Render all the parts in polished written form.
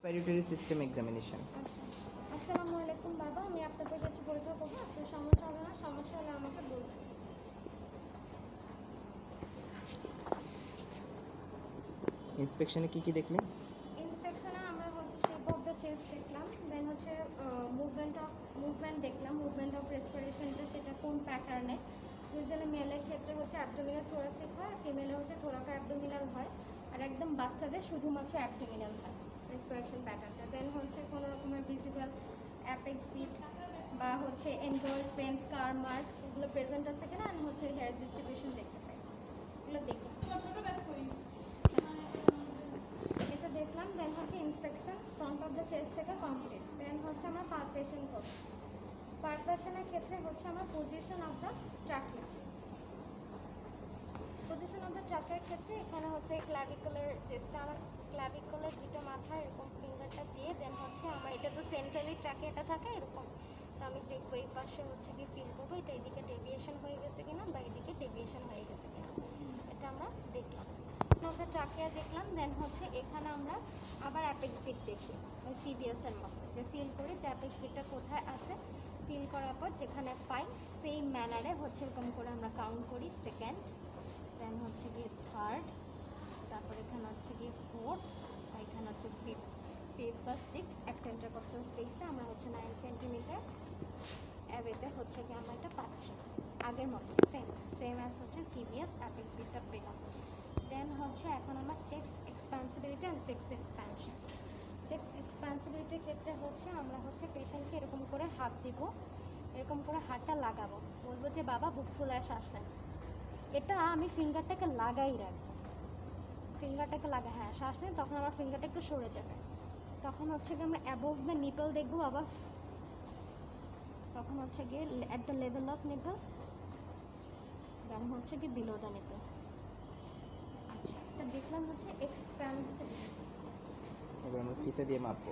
Respiratory system examination. আচ্ছা, আসসালামু আলাইকুম বাবা, আমি আপনাদের কাছে পরীক্ষা করবো। আপনার সমস্যা হবে না, সমস্যা হলে আমাকে বলবেন। ইন্সপেকশনে কি দেখলে? ইন্সপেকশনে আমরা হচ্ছে শেপ অফ দ্য চেস্ট দেখলাম, দেন হচ্ছে মুভমেন্ট দেখলাম, মুভমেন্ট অফ রেসপিরেশনটা সেটা কোন প্যাটার্নে। ইউজুয়ালি মেলের ক্ষেত্রে হচ্ছে অ্যাবডোমিনাল থোরাসিক হয়, আর ফিমেলে হচ্ছে থোরাকা অ্যাবডোমিনাল হয়, আর একদম বাচ্চাদের শুধুমাত্র অ্যাবডোমিনাল হয় রেসপিরেশন প্যাটার্নটা। দেন হচ্ছে কোনো রকমের ভিজিবল অ্যাপেক্স বিট বা হচ্ছে এন্ডোল্ড পেন স্কার মার্ক এগুলো প্রেজেন্ট আছে কিনা, আর হচ্ছে হেয়ার ডিস্ট্রিবিউশন দেখতে পাই, এগুলো দেখলাম। এটা দেখলাম, দেন হচ্ছে inspection front of the chest থেকে কমপ্লিট। দেন হচ্ছে আমরা পালপেশন করব। পালপেশনের ক্ষেত্রে হচ্ছে আমরা position of the trachea. Position of the ট্রাকিয়ার ক্ষেত্রে এখানে হচ্ছে ক্ল্যাভিকুলার চেস্টটা, আমার ক্ল্যাভিকুলার দুটো মাথা এরকম ফিঙ্গারটা দিয়ে, দেন হচ্ছে আমার এটা তো সেন্ট্রালি ট্রাকিয়াটা থাকে এরকম, তো আমি দেখবো এই পাশে হচ্ছে কি ফিল করবো এটা এদিকে ডেভিয়েশন হয়ে গেছে কিনা বা এদিকে ডেভিয়েশন হয়ে গেছে কিনা, এটা আমরা দেখলাম। আমরা ট্রাকিয়া দেখলাম, দেন হচ্ছে এখানে আমরা আবার অ্যাপেক্স বিট দেখি ওই সিবিএসের মতো, যে ফিল করি যে অ্যাপেক্স বিটটা কোথায় আছে। ফিল করার পর যেখানে পাই সেম ম্যানারে হচ্ছে এরকম করে আমরা কাউন্ট করি, সেকেন্ড, দেন হচ্ছে গিয়ে থার্ড, তারপর এখানে হচ্ছে গিয়ে ফোর্থ, আর এখানে হচ্ছে ফিফথ বা সিক্সথ। একটা ইন্টারকস্টাল স্পেসে আমরা হচ্ছে 9 সেন্টিমিটার অ্যাওয়েতে হচ্ছে কি আমরা এটা পাচ্ছি আগের মতো, সেম অ্যাজ হচ্ছে সিবিএস অ্যাপেক্স বিটটা পেলাম। দেন হচ্ছে এখন আমার checks expansibility and checks expansion. চেক্স এক্সপ্যান্সিবিলিটির ক্ষেত্রে হচ্ছে আমরা হচ্ছে পেশেন্টকে এরকম করে হাত দিব, এরকম করে হাতটা লাগাবো, বলবো যে বাবা বুক ফুলায় শ্বাস নেন। এটা আমি ফিঙ্গারটাকে লাগাই রাখবো, ফিঙ্গারটাকে হ্যাঁ শ্বাস নেন, তখন আমার ফিঙ্গারটা একটু সরে যাবে। তখন হচ্ছে গিয়ে আমরা অ্যাবোভ দ্য নিপল দেখবো আবার, তখন হচ্ছে গিয়ে at the level of nipple, then হচ্ছে কি বিলো দ্য নিপল। আচ্ছা, এটা দেখলাম হচ্ছে এক্সপ্যান্সিভ। এবার আমরা ফিতা দিয়ে মাপবো।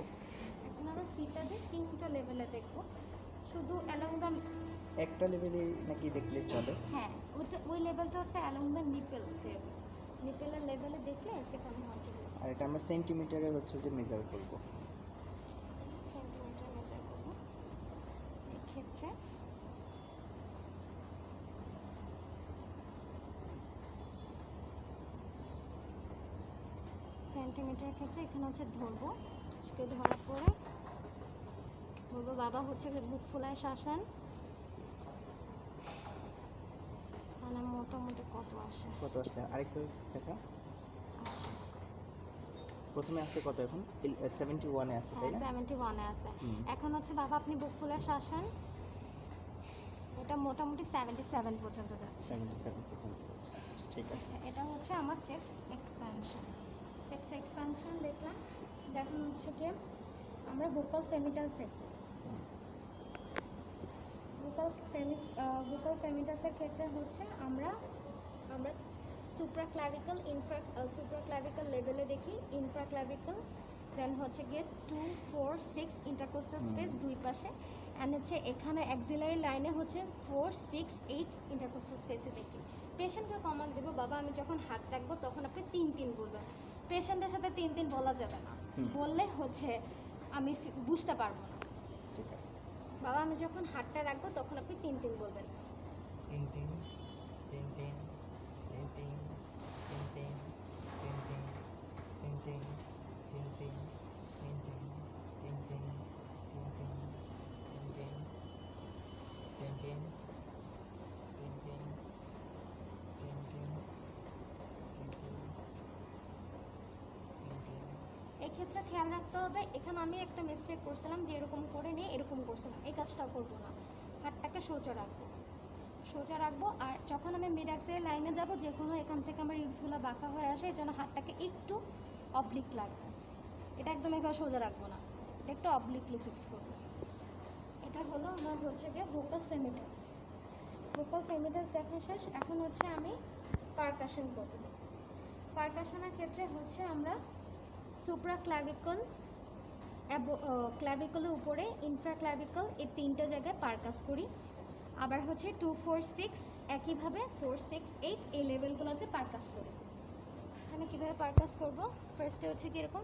এখন আমরা ফিতা দিয়ে 3টা লেভেলে দেখবো, শুধু অ্যালং দ্য একটা লেভেলে নাকি দেখলে চলে? হ্যাঁ ওই লেভেলটা হচ্ছে অ্যালং দ্য নিপল, যে নিপেলের লেভেলে দেখলে সেখানে হচ্ছে আর এটা আমরা সেন্টিমিটারে হচ্ছে যে মেজার করব। সেন্টিমিটার মেজার করবো। এই ক্ষেত্রে সেন্টিমিটারের ক্ষেত্রে এখানে হচ্ছে ধরবো, ধরার পরে বলবো বাবা হচ্ছে বুক ফুলায় শ্বাস নেন, মানে মোটামুটি কত আসে। কত আসলে আরেকটু দেখা। আচ্ছা, প্রথমে আছে কত? এখন 71 এ আছে, তাই না? 71 এ আছে। এখন হচ্ছে বাবা আপনি বুক ফুলায় শ্বাস নেন, এটা মোটামুটি 77 পর্যন্ত যাচ্ছে। 77% যাচ্ছে। আচ্ছা, ঠিক আছে। এটা হচ্ছে আমার চেক্স এক্সপ্যানশন। চেক্স এক্সপ্যানশন দেখলাম, দেখুন হচ্ছে কি আমরা ভোকাল ফেমিটাস দেখব। ভোকাল ফেমিটাসের ক্ষেত্রে হচ্ছে আমরা সুপ্রাক্লাভিকল সুপ্রাক্লাভিকল লেভেলে দেখি, ইনফ্রাক্লাভিকল, দেন হচ্ছে গিয়ে 2, 4, 6 ইন্টারকোস্টাল স্পেস দুই পাশে, অ্যান্ড হচ্ছে এখানে অ্যাক্সিলারি লাইনে হচ্ছে 4, 6, 8 ইন্টারকোস্টাল স্পেসে দেখি। পেশেন্টকে কমান্ড দেবো বাবা আমি যখন হাত রাখবো তখন আপনি 3 বলবেন। পেশেন্টের সাথে 3 বলা যাবে না, বললে হচ্ছে আমি বুঝতে পারবো না। ঠিক আছে বাবা আমি যখন হাতটা রাখবো তখন আপনি 3 বলবেন। 3 3 3 3 3 3 3 3 3 3 3 3 3 3 3 3 3 3 3 3 3 3 3 3 এক্ষেত্রে খেয়াল রাখতে হবে, এখানে আমি একটা মিস্টেক করছিলাম যে এরকম করে নিয়ে এরকম করছিলাম, এই কাজটাও করবো না। হাতটাকে সোজা রাখবো, আর যখন আমি মিড অ্যাক্সিলারি লাইনে যাব, যে কোনো এখান থেকে আমার রিবসগুলো বাঁকা হয়ে আসে, এই জন্য হাতটাকে একটু অবলিক লাগবে। এটা একদম এবার সোজা রাখবো না, এটা একটু অবলিকলি ফিক্স করবো। এটা হলো আমার হচ্ছে গিয়ে ভোকাল ফেমিটাস। ভোকাল ফেমিটাস দেখা শেষ, এখন হচ্ছে আমি পারকাশন করব। পারকাশনের ক্ষেত্রে হচ্ছে আমরা সুপ্রাক্লাভিকল, ক্ল্যাভিকলের উপরে ইনফ্রাক্লাভিকল, এই 3টে জায়গায় পারকাস করি। আবার হচ্ছে 2, 4, 6 একইভাবে 4, 6, 8 এই লেভেলগুলোতে পারকাস করি। এখানে কীভাবে পারকাস করব, ফার্স্টে হচ্ছে কীরকম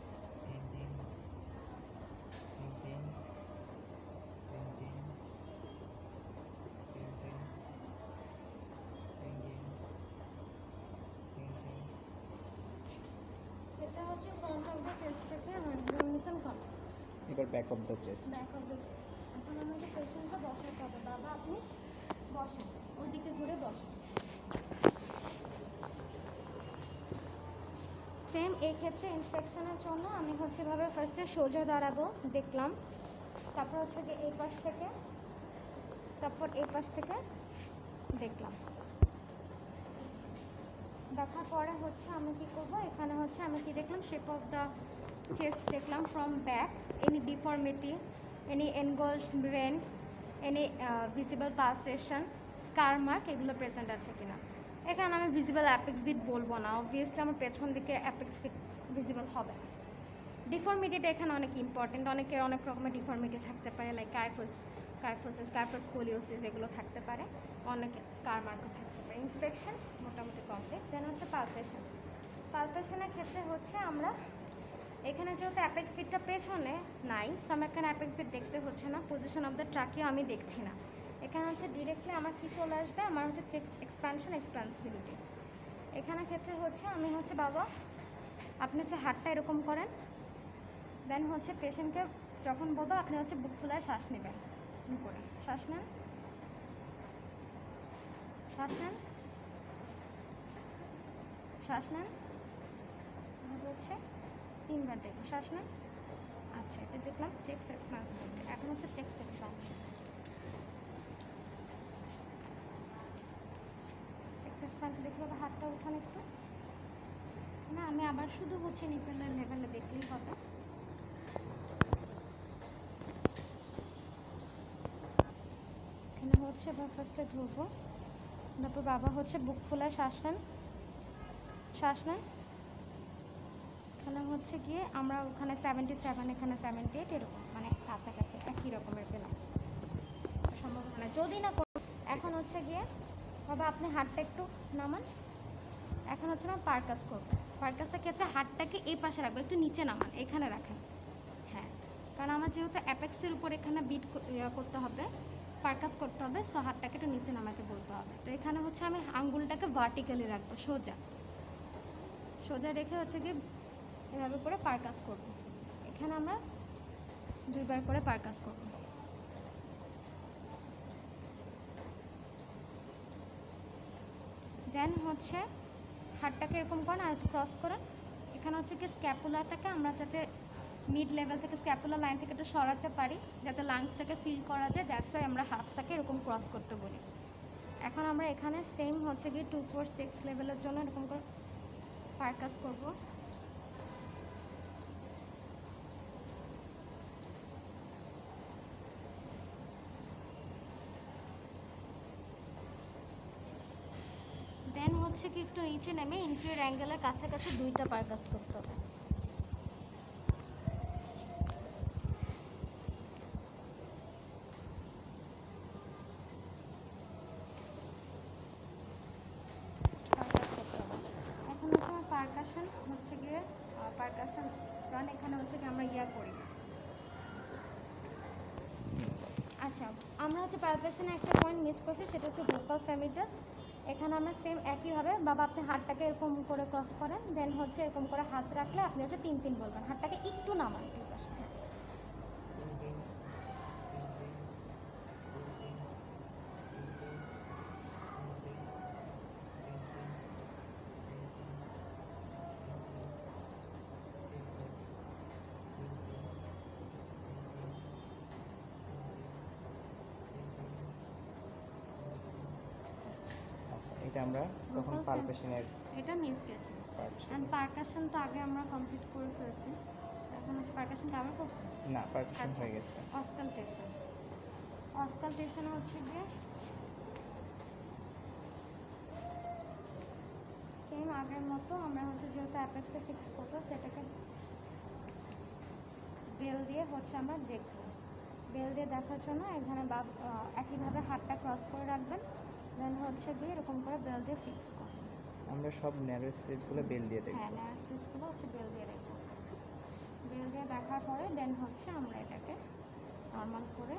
তিন তিন তিন তিন তিন তিন তিন তিন তিন তিন তিন তিন। এটা হচ্ছে ফ্রন্ট অফ দ্য চেস্ট থেকে আমার এক্সামিনেশন কমপ্লিট। এবার back of the chest. Back of the chest. এখন আমাকে পেশেন্টকে বসাতে হবে। বাবা আপনি বসেন, ওইদিকে ঘুরে বসেন। সেম এই ক্ষেত্রে ইন্সপেকশনের জন্য আমি হচ্ছে এভাবে ফার্স্টে সোজা দাঁড়াবো, দেখলাম, তারপর হচ্ছে গিয়ে এই পাশ থেকে, তারপর এই পাশ থেকে দেখলাম। দেখার পরে হচ্ছে আমি কি করব, এখানে হচ্ছে আমি কি দেখলাম, শেপ অফ দ্য চেস্ট দেখলাম from back, any deformity, any engorged vein, any visible pulsation, scar mark এগুলো প্রেজেন্ট আছে কিনা। এখানে আমি ভিজিবল অ্যাপেক্স বিট বলবো না, অবভিয়াসলি আমার পেছন দিকে অ্যাপেক্স বিট ভিজিবল হবে। ডিফর্মিটিটা এখানে অনেক ইম্পর্টেন্ট, অনেকের অনেক রকমের ডিফর্মিটি থাকতে পারে, লাইক কাইফোসিস, কাইফোস্কোলিওসিস এগুলো থাকতে পারে, অনেক স্কার মার্কও থাকতে পারে। ইন্সপেকশন মোটামুটি কমপ্লিট। দেন হচ্ছে পালপেশন। পালপেশনের ক্ষেত্রে হচ্ছে আমরা এখানে যেহেতু অ্যাপেক্স বিটটা পেছনে নাই, সো আমার এখানে অ্যাপেক্স বিট দেখতে হচ্ছে না, পজিশন অফ দ্য ট্রাকিও আমি দেখছি না। এখানে হচ্ছে ডিরেক্টলি আমার কী চলে আসবে, আমার হচ্ছে চেস্ট এক্সপ্যানশন, এক্সপ্যান্সিবিলিটি। এখানে ক্ষেত্রে হচ্ছে আমি হচ্ছে বাবা আপনি হচ্ছে হাতটা এরকম করেন, দেন হচ্ছে পেশেন্টকে যখন বলবো আপনি হচ্ছে বুক ফুলায় শ্বাস নেবেন, করে শ্বাস নেন, শ্বাস নেন, শ্বাস নেন, হচ্ছে 3 বার দেখুন, শ্বাস নেন। আচ্ছা, এটা চেক্স এক্সপ্যান্স বলতে, এখন হচ্ছে চেক্স এক্সপ্যানশন। চেক্স এক্সপ্যানশন দেখতে হবে, হাতটা উঠান একটু। না, আমি আবার শুধু হচ্ছে নিপেলের লেভেলে দেখলেই হবে। এখানে হচ্ছে এবার ফার্স্টে ধরবো, তারপর বাবা হচ্ছে বুক ফুলায় শ্বাস নেন, শ্বাস নেন। এখানে হচ্ছে গিয়ে আমরা ওখানে 77, এখানে 78, এরকম মানে কাছাকাছি একই রকমের পেলাম সম্ভাবনা যদি না এখন হচ্ছে গিয়ে বাবা আপনি হাতটা একটু নামান। এখন হচ্ছে আমি পারকাস করবো। পারকাসে কি হচ্ছে হাতটাকে এই পাশে রাখবো, একটু নিচে নামান, এখানে রাখেন। হ্যাঁ, কারণ আমার যেহেতু অ্যাপেক্সের উপর এখানে বিট করতে হবে, পারকাস করতে হবে, সো হাতটাকে একটু নিচে নামাতে বলতে হবে। তো এখানে হচ্ছে আমি আঙ্গুলটাকে ভার্টিক্যালি রাখবো, সোজা সোজা রেখে হচ্ছে গিয়ে এভাবে করে পারকাস করব। এখানে আমরা 2 বার করে পারকাস করব। দেন হচ্ছে হাতটাকে এরকম করেন আর একটু ক্রস করেন। এখানে হচ্ছে কি স্ক্যাপুলাটাকে আমরা যাতে মিড লেভেল থেকে স্ক্যাপুলা লাইন থেকে একটু সরাতে পারি, যাতে লাংসটাকে ফিল করা যায়, দ্যাটস ওয়াই আমরা হাতটাকে এরকম ক্রস করতে বলি। এখন আমরা এখানে সেম হচ্ছে গিয়ে 2, 4, 6 লেভেলের জন্য এরকম করে পারকাস করব। দেন হচ্ছে কি একটু নিচে নেমে ইনফিরিয়র অ্যাঙ্গেলের কাছাকাছি 2টা পারকাস করতে হবে। এখন হচ্ছে আমার পারকাশন হচ্ছে গিয়ে পারকাশন রান, এখানে হচ্ছে কি আমরা ইয়া করি। আচ্ছা, আমরা হচ্ছে পালপেশনে একটা পয়েন্ট মিস করছি, সেটা হচ্ছে ভোকাল ফ্যামিটাস। এখানে আমরা সেম একইভাবে বাবা আপনি হাতটাকে এরকম করে ক্রস করেন, দেন হচ্ছে এরকম করে হাত রাখলে আপনি হচ্ছে 3 বলবেন, হাতটাকে একটু নামান এই পাশে। হ্যাঁ, আচ্ছা, এটা আমরা তখন Vocal পালপেশনের এটা মিস গেছে। পার্ট ছিল। অ্যান্ড পারকাশন তো আগে আমরা কমপ্লিট করে ফেলছি, এখন হচ্ছে পারকাশনটা আবার করবো। না, পারপেশন আচ্ছা, হয়ে গেছে। অসকালটেশন। অসকালটেশন হচ্ছে গিয়ে সেম আগের মতো আমরা হচ্ছে যেহেতু অ্যাপেক্সে ফিক্স করবো, সেটাকে বেল দিয়ে হচ্ছে আমরা দেখবো। বেল দিয়ে দেখার জন্য এখানে একইভাবে হাতটা ক্রস করে রাখবেন, দেন হচ্ছে গিয়ে এরকম করে বেল দিয়ে ফিক্স করবেন। আমরা সব ন্যারো স্পেসগুলো বেল দিয়ে দেখব। হ্যাঁ, ন্যারো স্পেসগুলো হচ্ছে বেল দিয়ে রাখবো। বেল দিয়ে দেখার পরে দেন হচ্ছে আমরা এটাকে নর্মাল করে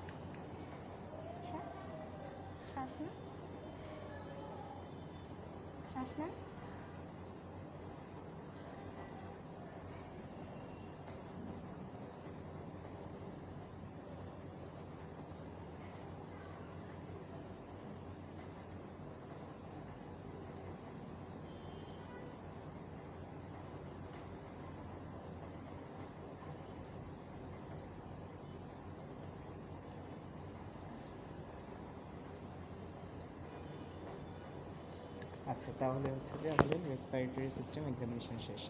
আচ্ছা শ্বাস নেন, শ্বাস নেন। আচ্ছা, তাহলে হচ্ছে যে আমাদের রেসপিরেটরি সিস্টেম এক্সামিনেশন শেষ।